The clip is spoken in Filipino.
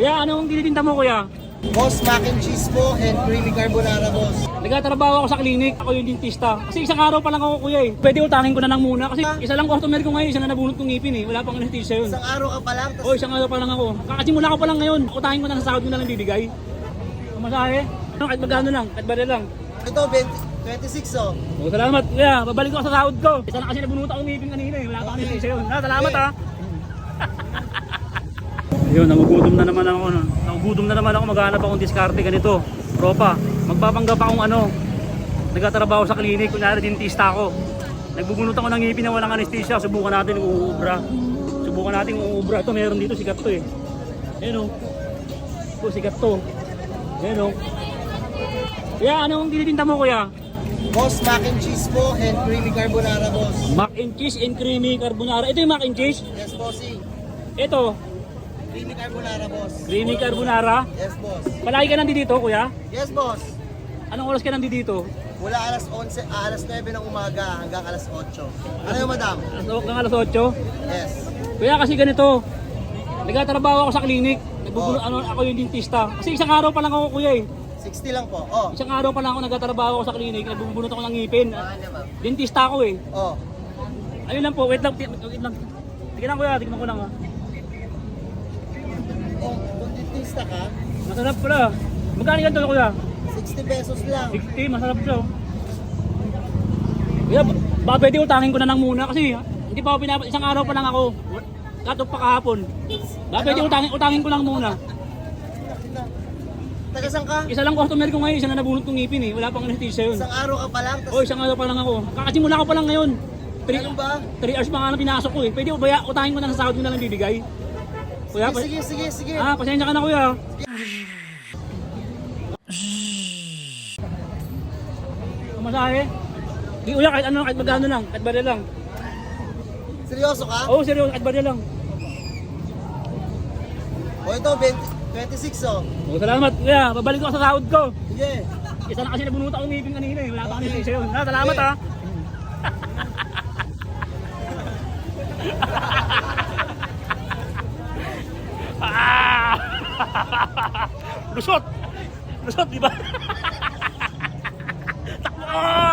Kaya anong tinitinda mo, kuya? Boss, mac and cheese po and creamy carbonara, boss. Nagtatrabaho ako sa klinik, ako yung dentista. Kasi isang araw pa lang ako, kuya eh. Pwede utangin ko na lang muna kasi isa lang customer ko ngayon, isa na nabunot kong ngipin eh. Wala pang anesthesia yun. Isang araw ka pa lang, Oh, isang araw pa lang ako. Kakasimula ko pa lang ngayon. Utangin ko na sa sahod ko na lang bibigay. Masahe? Ano, kahit magkano lang, kahit bari lang. ito 26 oh. Oh, salamat, kuya. Babalik ko sa sahod ko. Isa na kasi nabunot akong ngipin kanina eh. Wala pang anesthesia yun. Salamat ha. Ayun, nagugutom na naman ako. Nagugutom na naman ako. Maghanap akong diskarte ganito. Tropa, magpapanggap akong nagtatrabaho sa klinik. Kunyari, dentista ako. Nagbubunot ako ng ngipin na walang anesthesia. Subukan natin kung uubra. Subukan natin kung uubra. Ito, meron dito. Sikat to eh. Ayun o. Ito, sikat to. Ayun o. Kaya anong tinitinda mo, kuya? Boss, mac and cheese po and creamy carbonara, boss. Mac and cheese and creamy carbonara. Ito yung mac and cheese. Yes, bossy. Ito, Creamy carbonara, boss. creamy carbonara. Yes, boss. Palagi ka nandito, kuya? Yes, boss. Anong oras ka nandito? Mula alas 11, alas 9 ng umaga hanggang alas 8. Ano yung madam? Hanggang alas 8? Yes. Kaya kasi ganito, nagtatrabaho ako sa klinik. Ako yung dentista. Kasi isang araw pa lang ako, kuya eh. 60 lang po. Oh. Isang araw pa lang ako nagtatrabaho ako sa klinik. Nagbubunot ako ng ngipin. Dentista ako eh. Oh. Ayun lang po, wait lang. Tignan kuya, tignan ko lang ha. Oh, kung dentista ka, Masarap pala. Magkano ganito kuya? 60 pesos lang. 60, masarap siya. Kuya, baka pwede utangin ko na lang muna kasi hindi pa ako isang araw pa lang ako. Cut off pa kahapon. Baka pwede utangin ko lang muna. Taga saan ka? Isa lang customer ko ngayon, isa na nabunot kong ngipin eh. Wala pang anesthesia yun. Isang araw ka pa lang. Oh, isang araw pa lang ako. Kakasimula ko pa lang ngayon. Ano ba? 3 hours pa nga na pinasok ko eh. Pwede ba utangin ko na sa sahod ko na lang bibigay? Kuya, Sige. pasensya ka na kuya. Masahe? Di kuya, kahit ano, kahit magkano lang, kahit bari lang. Seryoso ka? Oo, seryoso, kahit bari lang. O ito, 26 oh. Oh, salamat kuya, babalik ko sa sahod ko. Sige. Isa na kasi nabunot akong ngipin kanina eh. Wala pang anesthesia yun. Salamat ha. Lusot! Lusot, di ba? Takbo!